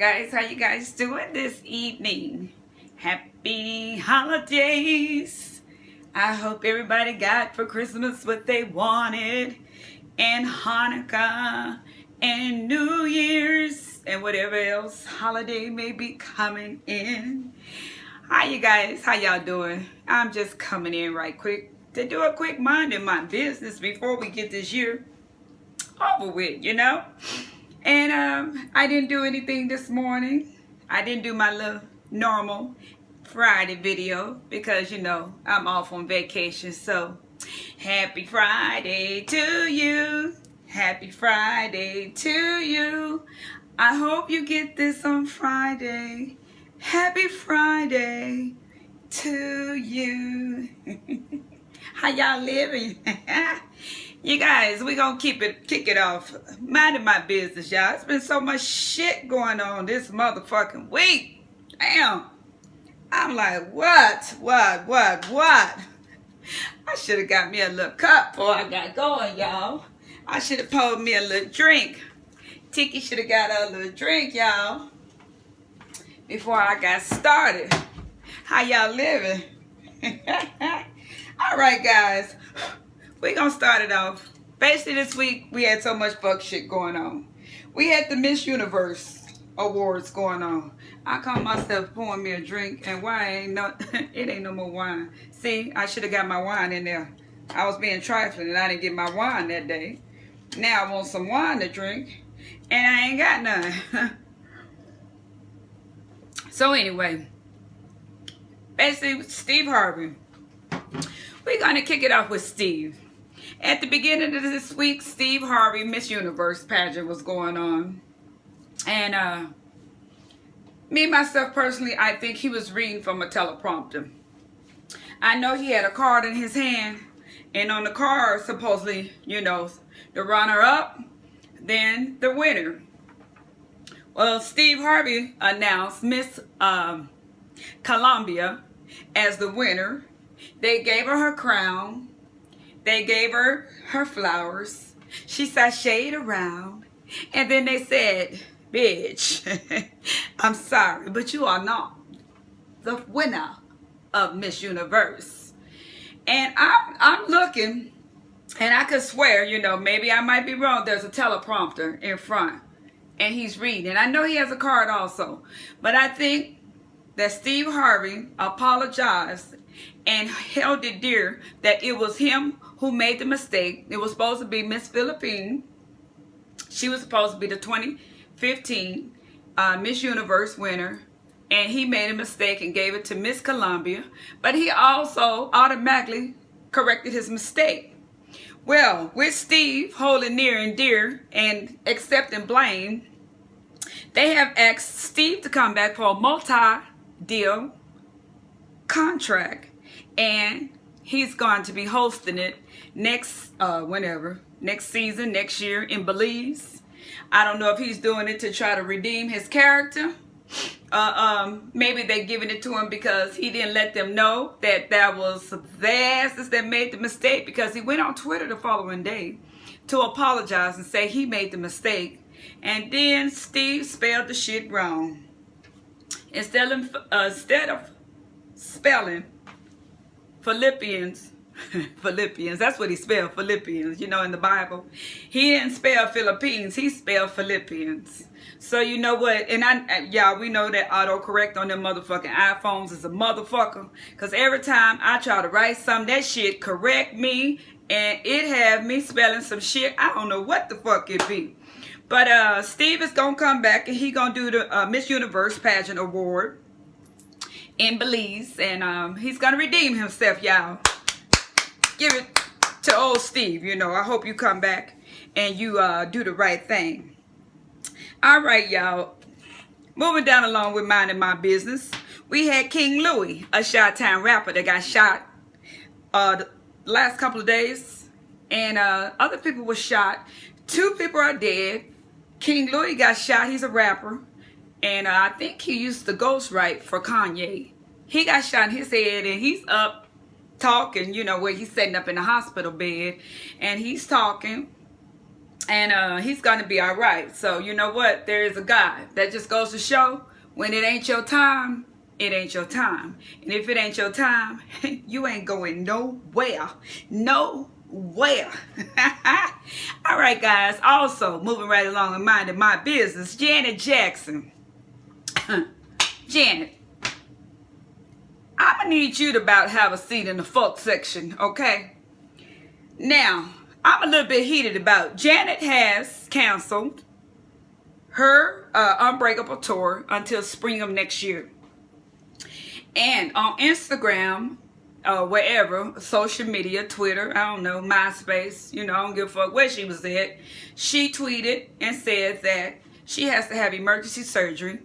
guys? How you guys doing this evening? Happy holidays. I hope everybody got for Christmas what they wanted, and Hanukkah and New Year's and whatever else holiday may be coming in. Hi you guys, how y'all doing? I'm just coming in right quick to do a quick minding my business before we get this year over with, you know. And I didn't do anything this morning. I didn't do my little normal Friday video because, you know, I'm off on vacation. So happy Friday to you. Happy Friday to you. I hope you get this on Friday. Happy Friday to you. How y'all living? You guys, we gonna kick it off. Minding my business, y'all. It's been so much shit going on this motherfucking week. Damn. I'm like, what? I should have got me a little cup before I got going, y'all. I should have poured me a little drink. Tiki should have got a little drink, y'all, before I got started. How y'all living? All right, guys. We're going to start it off. Basically, this week, we had so much fuck shit going on. We had the Miss Universe Awards going on. I caught myself pouring me a drink, and it ain't no more wine. See, I should have got my wine in there. I was being trifling, and I didn't get my wine that day. Now I want some wine to drink, and I ain't got none. So anyway, basically, Steve Harvey. We're going to kick it off with Steve. At the beginning of this week, Steve Harvey Miss Universe pageant was going on. And me, myself, personally, I think he was reading from a teleprompter. I know he had a card in his hand. And on the card, supposedly, you know, the runner-up, then the winner. Well, Steve Harvey announced Miss Columbia as the winner. They gave her crown. They gave her her flowers. She sashayed around. And then they said, bitch, I'm sorry, but you are not the winner of Miss Universe. And I'm looking, and I could swear, you know, maybe I might be wrong. There's a teleprompter in front, and he's reading. I know he has a card also. But I think that Steve Harvey apologized and held it dear that it was him who made the mistake. It was supposed to be Miss Philippines. She was supposed to be the 2015 Miss Universe winner. And he made a mistake and gave it to Miss Columbia. But he also automatically corrected his mistake. Well, with Steve holding near and dear and accepting blame, they have asked Steve to come back for a multi-deal contract. And he's going to be hosting it next season, next year in Belize. I don't know if he's doing it to try to redeem his character. Maybe they're giving it to him because he didn't let them know that was their asses that made the mistake, because he went on Twitter the following day to apologize and say he made the mistake. And then Steve spelled the shit wrong. Instead of spelling Philippians, that's what he spelled, Philippians, you know, in the Bible. He didn't spell Philippines, he spelled Philippians. So you know what, and y'all, we know that autocorrect on them motherfucking iPhones is a motherfucker. Because every time I try to write something, that shit correct me, and it have me spelling some shit. I don't know what the fuck it be. But Steve is going to come back, and he going to do the Miss Universe Pageant Award in Belize, and he's gonna redeem himself, y'all. Give it to old Steve, you know. I hope you come back and you do the right thing. All right, y'all. Moving down along with minding my business, we had King Louis, a Chi-Town rapper that got shot the last couple of days, and other people were shot. 2 people are dead. King Louis got shot. He's a rapper. And I think he used to ghostwrite for Kanye. He got shot in his head, and he's up talking, you know, where he's sitting up in the hospital bed. And he's talking. And he's going to be all right. So you know what? There is a God. That just goes to show, when it ain't your time, it ain't your time. And if it ain't your time, you ain't going nowhere. Nowhere. All right, guys. Also, moving right along and minding my business, Janet Jackson. Janet, I'm going to need you to about have a seat in the fuck section, okay? Now, I'm a little bit heated about Janet has canceled her Unbreakable tour until spring of next year. And on Instagram, wherever, social media, Twitter, I don't know, MySpace, you know, I don't give a fuck where she was at, she tweeted and said that she has to have emergency surgery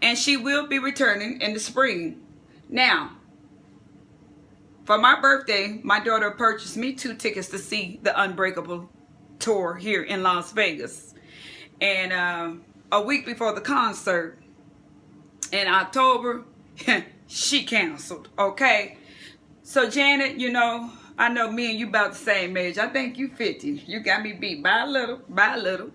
and she will be returning in the spring. Now, for my birthday, my daughter purchased me 2 tickets to see the Unbreakable tour here in Las Vegas. And a week before the concert, in October, she canceled, okay? So, Janet, you know, I know me and you about the same age. I think you 50. You got me beat by a little.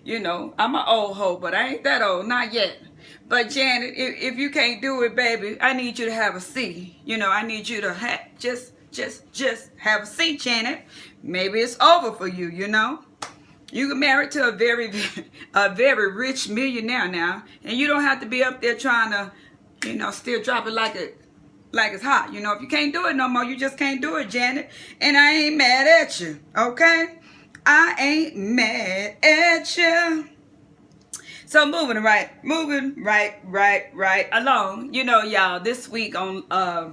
You know, I'm an old hoe, but I ain't that old, not yet. But Janet, if you can't do it, baby, I need you to have a seat. You know, I need you to just have a seat, Janet. Maybe it's over for you, you know. You get married to a very rich millionaire now, and you don't have to be up there trying to, you know, still drop it like it's hot. You know, if you can't do it no more, you just can't do it, Janet. And I ain't mad at you, okay? I ain't mad at you. So moving right along. You know, y'all, this week on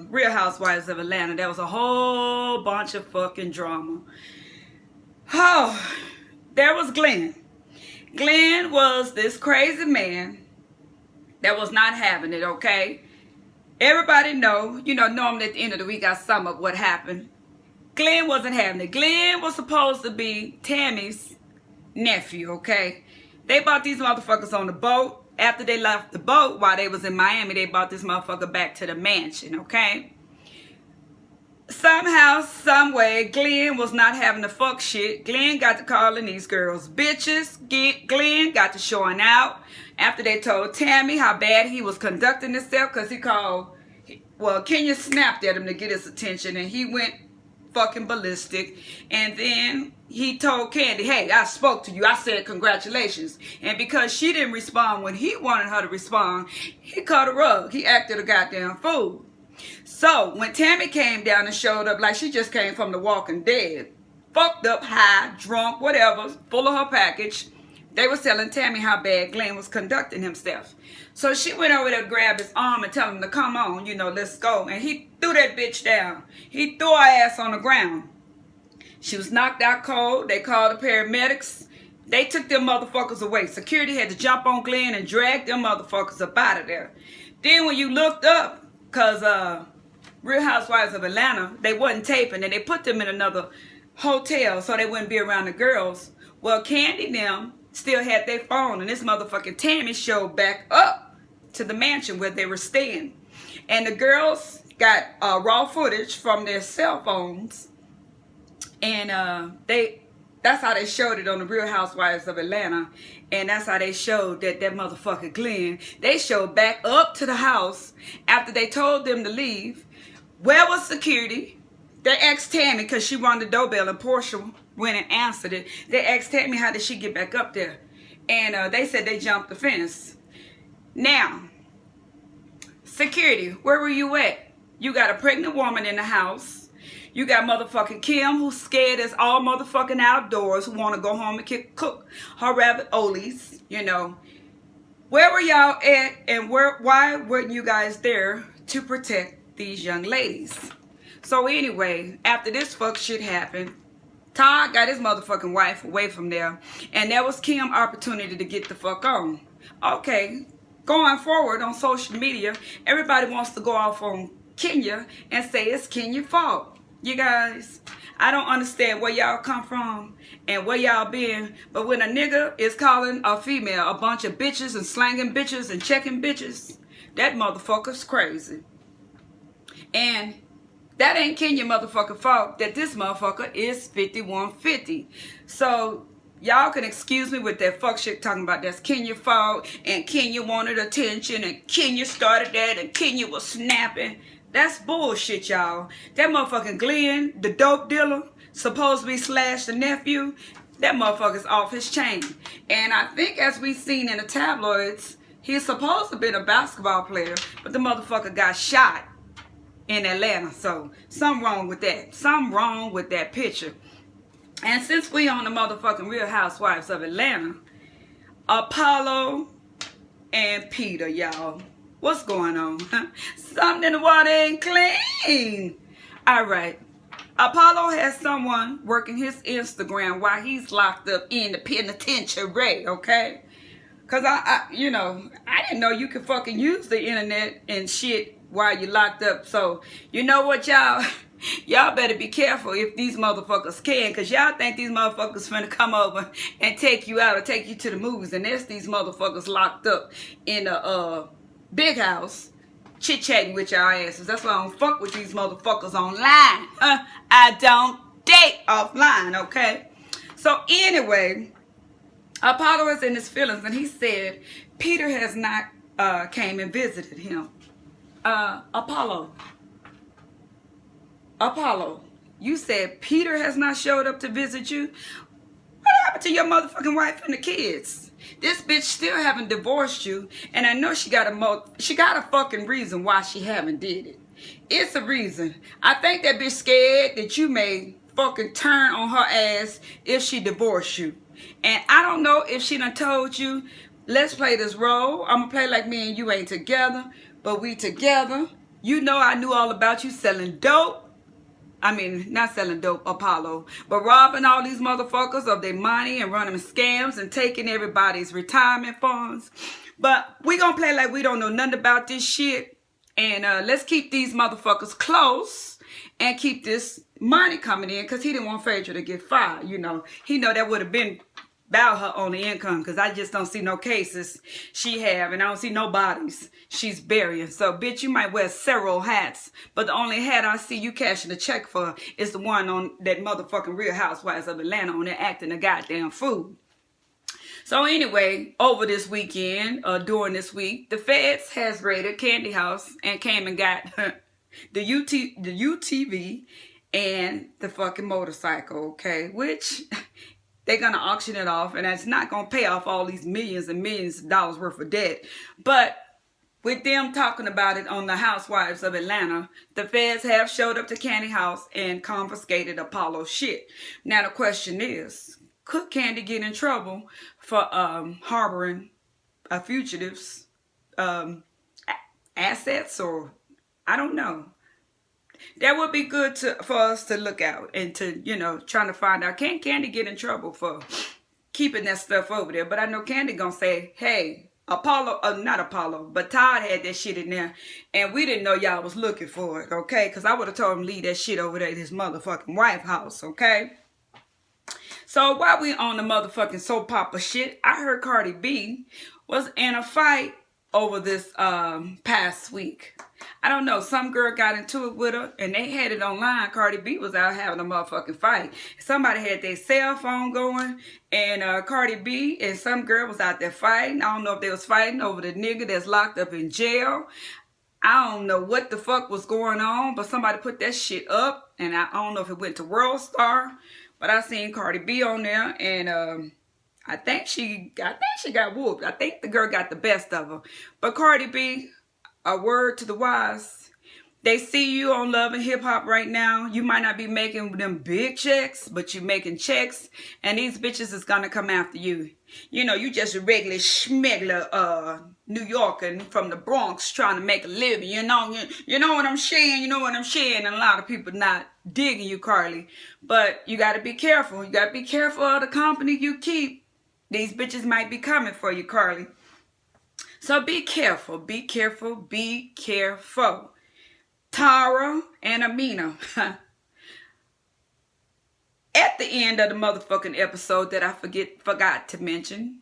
Real Housewives of Atlanta, there was a whole bunch of fucking drama. Oh, there was Glenn. Glenn was this crazy man that was not having it, okay? Everybody know, you know, normally at the end of the week I sum up what happened. Glenn wasn't having it. Glenn was supposed to be Tammy's nephew, okay? They brought these motherfuckers on the boat. After they left the boat, while they was in Miami, they brought this motherfucker back to the mansion, okay? Somehow, someway, Glenn was not having the fuck shit. Glenn got to calling these girls bitches. Glenn got to showing out after they told Tammy how bad he was conducting himself, because he called, well, Kenya snapped at him to get his attention, and he went fucking ballistic. And then he told Candy, hey, I spoke to you. I said congratulations. And because she didn't respond when he wanted her to respond, he cut a rug. He acted a goddamn fool. So when Tammy came down and showed up like she just came from the Walking Dead, fucked up, high, drunk, whatever, full of her package, they was telling Tammy how bad Glenn was conducting himself. So she went over there to grab his arm and tell him to come on, you know, let's go. And he threw that bitch down. He threw her ass on the ground. She was knocked out cold. They called the paramedics. They took them motherfuckers away. Security had to jump on Glenn and drag them motherfuckers up out of there. Then when you looked up, because Real Housewives of Atlanta, they wasn't taping, and they put them in another hotel so they wouldn't be around the girls. Well, Candy and them still had their phone, and this motherfucking Tammy showed back up to the mansion where they were staying. And the girls got raw footage from their cell phones, and that's how they showed it on the Real Housewives of Atlanta. And that's how they showed that motherfucker Glenn, they showed back up to the house after they told them to leave. Where was security? They asked Tammy, because she rang the doorbell and Portia went and answered it. They asked Tammy how did she get back up there. And they said they jumped the fence. Now, security, where were you at? You got a pregnant woman in the house. You got motherfucking Kim, who's scared as all motherfucking outdoors, who want to go home and cook her raviolis, you know. Where were y'all at, and why weren't you guys there to protect these young ladies? So anyway, after this fuck shit happened, Todd got his motherfucking wife away from there, and that was Kim's opportunity to get the fuck on. Okay, going forward on social media, everybody wants to go off on Kenya and say it's Kenya's fault. You guys, I don't understand where y'all come from and where y'all been, but when a nigga is calling a female a bunch of bitches and slanging bitches and checking bitches, that motherfucker's crazy. And that ain't Kenya motherfucking fault that this motherfucker is 5150. So Y'all can excuse me with that fuck shit talking about that's Kenya fault and Kenya wanted attention and Kenya started that and Kenya was snapping. That's bullshit, y'all. That motherfucking Glenn, the dope dealer, supposed to be Slash the nephew, that motherfucker's off his chain. And I think as we seen in the tabloids, he's supposed to have been a basketball player, but the motherfucker got shot in Atlanta. So something wrong with that. Something wrong with that picture. And since we on the motherfucking Real Housewives of Atlanta, Apollo and Peter, y'all. What's going on? Something in the water ain't clean. All right. Apollo has someone working his Instagram while he's locked up in the penitentiary, okay? Because I didn't know you could fucking use the internet and shit while you're locked up. So, you know what, y'all? Y'all better be careful if these motherfuckers can, because y'all think these motherfuckers finna come over and take you out or take you to the movies, and there's these motherfuckers locked up in a big house chit-chatting with y'all asses. That's why I don't fuck with these motherfuckers online. I don't date offline, okay? So anyway, Apollo is in his feelings, and he said Peter has not came and visited him. Apollo, you said Peter has not showed up to visit you? What happened to your motherfucking wife and the kids? This bitch still haven't divorced you, and I know she got a fucking reason why she haven't did it. It's a reason. I think that bitch scared that you may fucking turn on her ass if she divorced you. And I don't know if she done told you, let's play this role. I'm gonna play like me and you ain't together, but we together. You know I knew all about you selling dope. I mean, not selling dope, Apollo, but robbing all these motherfuckers of their money and running scams and taking everybody's retirement funds. But we gonna play like we don't know nothing about this shit. And let's keep these motherfuckers close and keep this money coming in, because he didn't want Phaedra to get fired. You know, he know that would have been about her on the income, because I just don't see no cases she have, and I don't see no bodies she's burying. So, bitch, you might wear several hats, but the only hat I see you cashing a check for is the one on that motherfucking Real Housewives of Atlanta on there acting a goddamn fool. So anyway, over this weekend, during this week, the feds has raided Candy House and came and got the UTV and the fucking motorcycle, okay? Which they're going to auction it off, and it's not going to pay off all these millions and millions of dollars worth of debt. But with them talking about it on the Housewives of Atlanta, the feds have showed up to Candy House and confiscated Apollo's shit. Now the question is, could Candy get in trouble for harboring fugitives' assets, or I don't know. That would be good for us to look out and to, trying to find out. Can Candy get in trouble for keeping that stuff over there? But I know Candy gonna say, hey, not Apollo, but Todd had that shit in there, and we didn't know y'all was looking for it, okay? Because I would have told him leave that shit over there at his motherfucking wife house, okay? So while we on the motherfucking soap opera shit, I heard Cardi B was in a fight over this past week. I don't know, some girl got into it with her, and they had it online. Cardi B was out having a motherfucking fight. Somebody had their cell phone going, and Cardi B and some girl was out there fighting. I don't know if they was fighting over the nigga that's locked up in jail. I don't know what the fuck was going on, but somebody put that shit up, and I don't know if it went to World Star, but I seen Cardi B on there, and I think she got whooped. I think the girl got the best of her. But Cardi B, a word to the wise. They see you on Love and Hip Hop right now. You might not be making them big checks, but you're making checks, and these bitches is gonna come after you. You just a regular schmegler New Yorker from the Bronx trying to make a living. You know what I'm saying? You know what I'm saying? And a lot of people not digging you, Carly. But you gotta be careful. You gotta be careful of the company you keep. These bitches might be coming for you, Carly. So be careful, be careful, be careful. Tara and Amina. At the end of the motherfucking episode that I forgot to mention,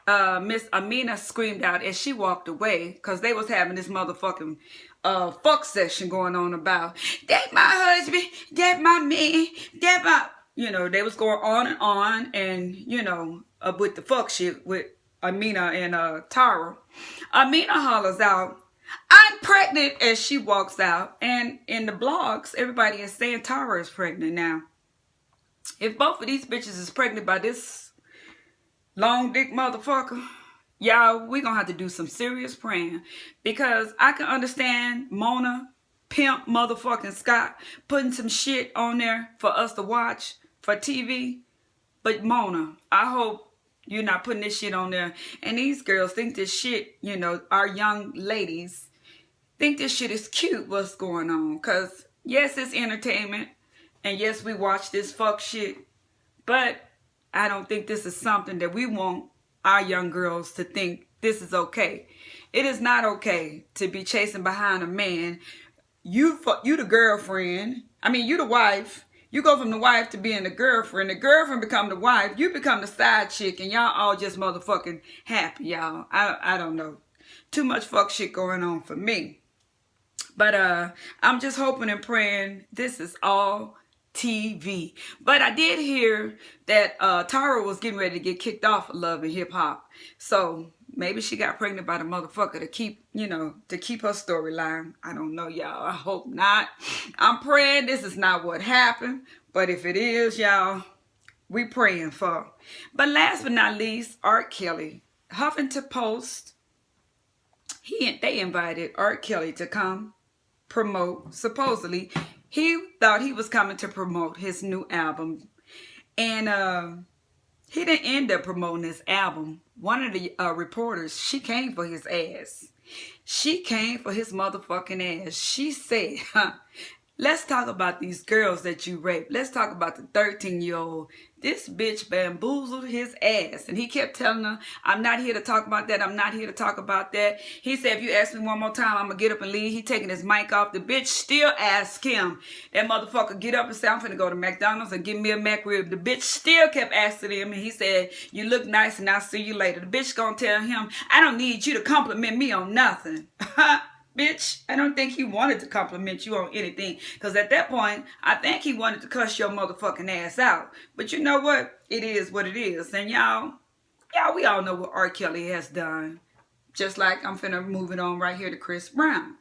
Miss Amina screamed out as she walked away, because they was having this motherfucking fuck session going on about, that my husband, that my man, that my... you know, they was going on and, you know, with the fuck shit with Amina and Tara. Amina hollers out, "I'm pregnant," as she walks out. And in the blogs, everybody is saying Tara is pregnant now. If both of these bitches is pregnant by this long dick motherfucker, y'all, we gonna have to do some serious praying. Because I can understand Mona, Pimp motherfucking Scott putting some shit on there for us to watch for TV. But Mona, I hope you're not putting this shit on there. And these girls think this shit, you know, our young ladies think this shit is cute, what's going on. Because, yes, it's entertainment. And yes, we watch this fuck shit. But I don't think this is something that we want our young girls to think this is okay. It is not okay to be chasing behind a man. You the girlfriend. I mean, you the wife. You go from the wife to being the girlfriend. The girlfriend become the wife. You become the side chick. And y'all all just motherfucking happy, y'all. I don't know. Too much fuck shit going on for me. But I'm just hoping and praying this is all TV. But I did hear that Tara was getting ready to get kicked off of Love and Hip Hop. So maybe she got pregnant by the motherfucker to keep, you know, to keep her storyline. I don't know, y'all. I hope not. I'm praying this is not what happened. But if it is, y'all, we praying for. But last but not least, R.Kelly. Huffington Post, they invited R.Kelly to come promote, supposedly. He thought he was coming to promote his new album. And he didn't end up promoting his album. One of the reporters, she came for his ass. She came for his motherfucking ass. She said, let's talk about these girls that you raped. Let's talk about the 13-year-old. This bitch bamboozled his ass. And he kept telling her, I'm not here to talk about that. I'm not here to talk about that. He said, if you ask me one more time, I'm going to get up and leave. He taking his mic off. The bitch still asked him. That motherfucker get up and say, I'm finna go to McDonald's and give me a McRib. The bitch still kept asking him. And he said, you look nice and I'll see you later. The bitch gonna tell him, I don't need you to compliment me on nothing. Bitch, I don't think he wanted to compliment you on anything. Because at that point, I think he wanted to cuss your motherfucking ass out. But you know what? It is what it is. And y'all, we all know what R. Kelly has done. Just like I'm finna move it on right here to Chris Brown.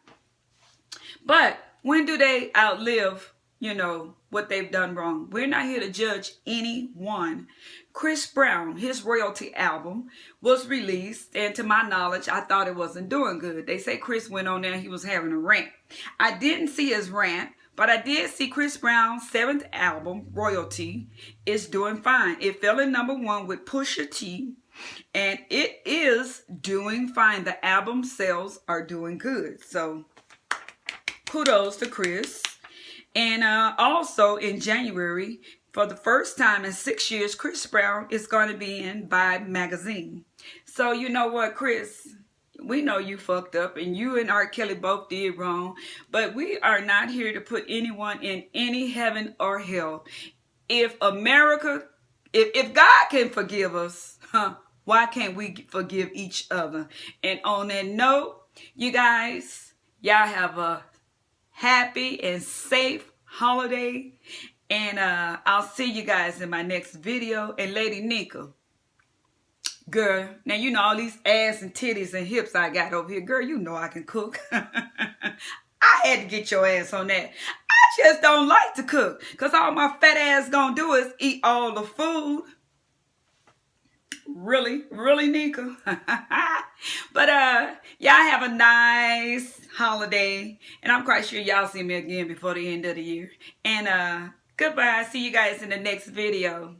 But when do they outlive, you know, what they've done wrong? We're not here to judge anyone. Chris Brown, his royalty album was released, and to my knowledge, I thought it wasn't doing good. They say Chris went on there and he was having a rant. I didn't see his rant, but I did see Chris Brown's 7th album, Royalty, is doing fine. It fell in #1 with Pusha T, and it is doing fine. The album sales are doing good. So, kudos to Chris. And also in January, for the first time in 6 years, Chris Brown is going to be in Vibe magazine. So you know what, Chris? We know you fucked up and you and R. Kelly both did wrong. But we are not here to put anyone in any heaven or hell. If America, if God can forgive us, why can't we forgive each other? And on that note, you guys, y'all have a happy and safe holiday. And I'll see you guys in my next video. And Lady Nika, girl, now you know all these ass and titties and hips I got over here. Girl, you know I can cook. I had to get your ass on that. I just don't like to cook. Because all my fat ass gonna do is eat all the food. Really, really, Nika? But y'all have a nice holiday. And I'm quite sure y'all see me again before the end of the year. And goodbye. See you guys in the next video.